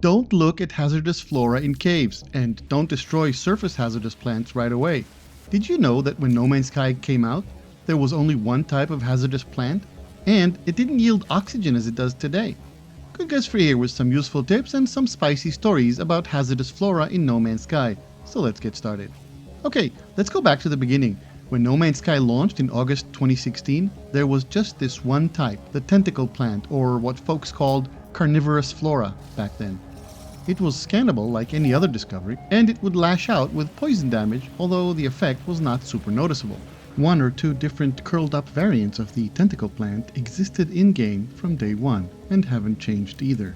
Don't look at hazardous flora in caves, and don't destroy surface hazardous plants right away. Did you know that when NoMansSky came out, there was only one type of hazardous plant? And it didn't yield oxygen as it does today. GoodGuysFree here with some useful tips and some spicy stories about hazardous flora in NoMansSky. So let's get started. Okay, let's go back to the beginning. When NoMansSky launched in August 2016, there was just this one type, the tentacle plant, or what folks called carnivorous flora back then. It was scannable like any other discovery, and it would lash out with poison damage, although the effect was not super noticeable. One or two different curled up variants of the tentacle plant existed in-game from day one, and haven't changed either.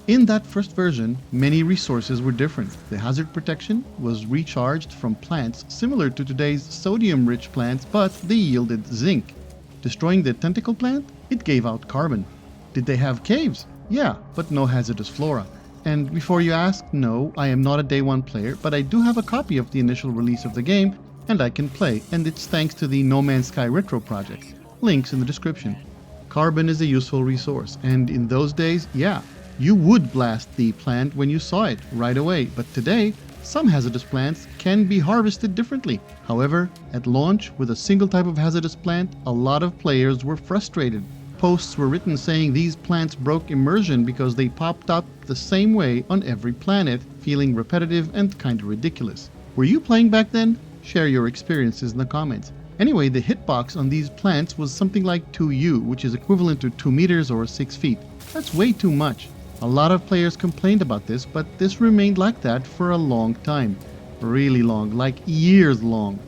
In that first version, many resources were different. The hazard protection was recharged from plants similar to today's sodium-rich plants, but they yielded zinc. Destroying the tentacle plant, it gave out carbon. Did they have caves? Yeah, but no hazardous flora. And before you ask, no, I am not a day one player, but I do have a copy of the initial release of the game, and I can play, and it's thanks to the NoMansSky Retro project. Links in the description. Carbon is a useful resource, and in those days, yeah, you would blast the plant when you saw it right away, but today, some hazardous plants can be harvested differently. However, at launch, with a single type of hazardous plant, a lot of players were frustrated. Posts were written saying these plants broke immersion because they popped up the same way on every planet, feeling repetitive and kinda ridiculous. Were you playing back then? Share your experiences in the comments. Anyway, the hitbox on these plants was something like 2U, which is equivalent to 2 meters or 6 feet. That's way too much. A lot of players complained about this, but this remained like that for a long time. Really long, like years long.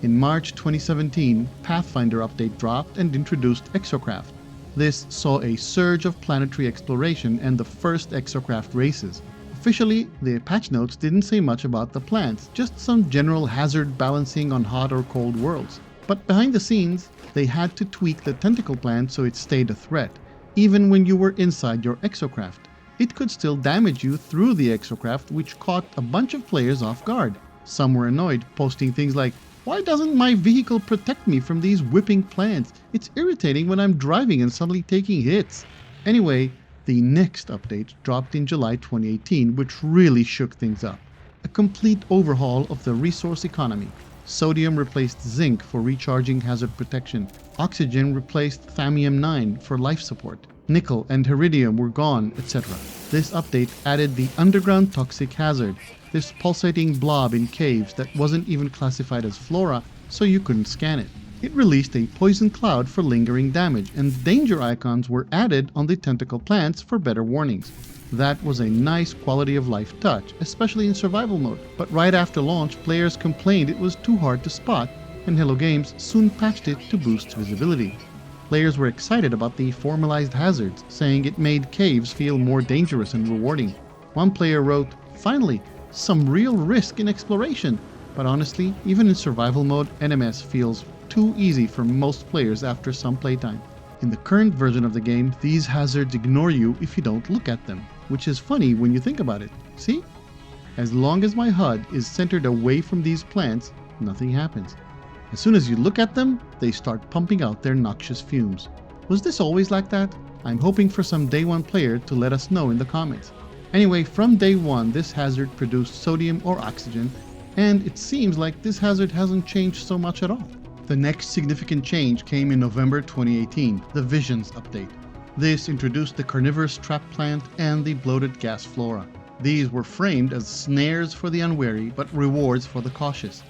In March 2017, Pathfinder update dropped and introduced Exocraft. This saw a surge of planetary exploration and the first exocraft races. Officially, the patch notes didn't say much about the plants, just some general hazard balancing on hot or cold worlds. But behind the scenes, they had to tweak the tentacle plant so it stayed a threat, even when you were inside your exocraft. It could still damage you through the exocraft, which caught a bunch of players off guard. Some were annoyed, posting things like, "Why doesn't my vehicle protect me from these whipping plants? It's irritating when I'm driving and suddenly taking hits." Anyway, the next update dropped in July 2018, which really shook things up. A complete overhaul of the resource economy. Sodium replaced zinc for recharging hazard protection. Oxygen replaced thallium-9 for life support. Nickel and iridium were gone, etc. This update added the underground toxic hazard, this pulsating blob in caves that wasn't even classified as flora, so you couldn't scan it. It released a poison cloud for lingering damage, and danger icons were added on the tentacle plants for better warnings. That was a nice quality of life touch, especially in survival mode. But right after launch, players complained it was too hard to spot, and Hello Games soon patched it to boost visibility. Players were excited about the formalized hazards, saying it made caves feel more dangerous and rewarding. One player wrote, "Finally, some real risk in exploration." But honestly, even in survival mode, NMS feels too easy for most players after some playtime. In the current version of the game, these hazards ignore you if you don't look at them, which is funny when you think about it. See? As long as my HUD is centered away from these plants, nothing happens. As soon as you look at them, they start pumping out their noxious fumes. Was this always like that? I'm hoping for some day one player to let us know in the comments. Anyway, from day one, this hazard produced sodium or oxygen, and it seems like this hazard hasn't changed so much at all. The next significant change came in November 2018, the Visions update. This introduced the carnivorous trap plant and the bloated gas flora. These were framed as snares for the unwary, but rewards for the cautious.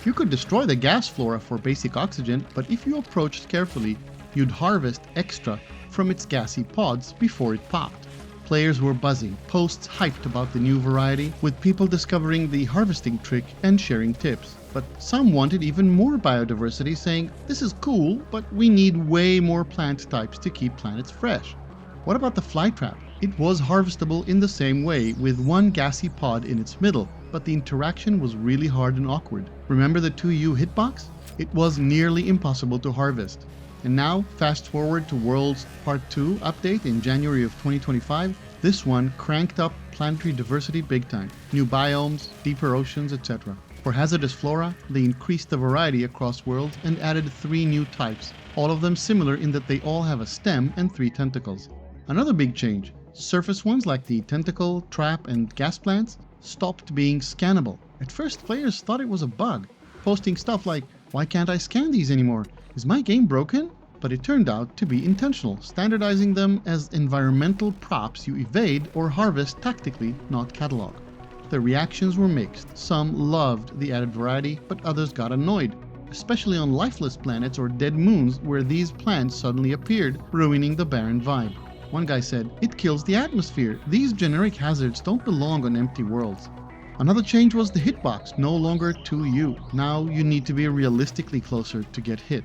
You could destroy the gas flora for basic oxygen, but if you approached carefully, you'd harvest extra from its gassy pods before it popped. Players were buzzing, posts hyped about the new variety, with people discovering the harvesting trick and sharing tips. But some wanted even more biodiversity, saying, "This is cool, but we need way more plant types to keep planets fresh." What about the flytrap? It was harvestable in the same way, with one gassy pod in its middle, but the interaction was really hard and awkward. Remember the 2U hitbox? It was nearly impossible to harvest. And now, fast forward to Worlds Part 2 update in January of 2025, this one cranked up planetary diversity big time. New biomes, deeper oceans, etc. For hazardous flora, they increased the variety across worlds and added 3 new types, all of them similar in that they all have a stem and 3 tentacles. Another big change, Surface ones like the tentacle, trap, and gas plants stopped being scannable. At first, players thought it was a bug, posting stuff like, "Why can't I scan these anymore? Is my game broken?" But it turned out to be intentional, standardizing them as environmental props you evade or harvest tactically, not catalog. The reactions were mixed. Some loved the added variety, but others got annoyed, especially on lifeless planets or dead moons where these plants suddenly appeared, ruining the barren vibe. One guy said, "It kills the atmosphere. These generic hazards don't belong on empty worlds." Another change was the hitbox, no longer 2U. Now you need to be realistically closer to get hit.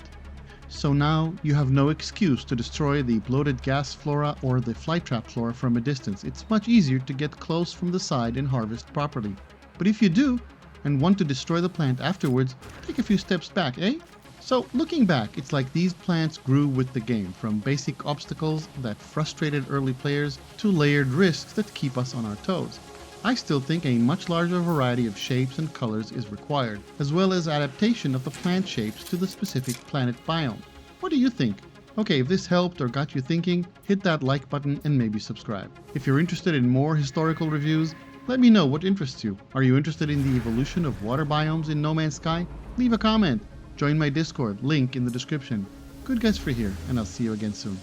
So now you have no excuse to destroy the bloated gas flora or the flytrap flora from a distance. It's much easier to get close from the side and harvest properly. But if you do, and want to destroy the plant afterwards, take a few steps back, eh? So looking back, it's like these plants grew with the game, from basic obstacles that frustrated early players to layered risks that keep us on our toes. I still think a much larger variety of shapes and colors is required, as well as adaptation of the plant shapes to the specific planet biome. What do you think? Okay, if this helped or got you thinking, hit that like button and maybe subscribe. If you're interested in more historical reviews, let me know what interests you. Are you interested in the evolution of water biomes in No Man's Sky? Leave a comment. Join my Discord, link in the description. GoodGuysFree here, and I'll see you again soon.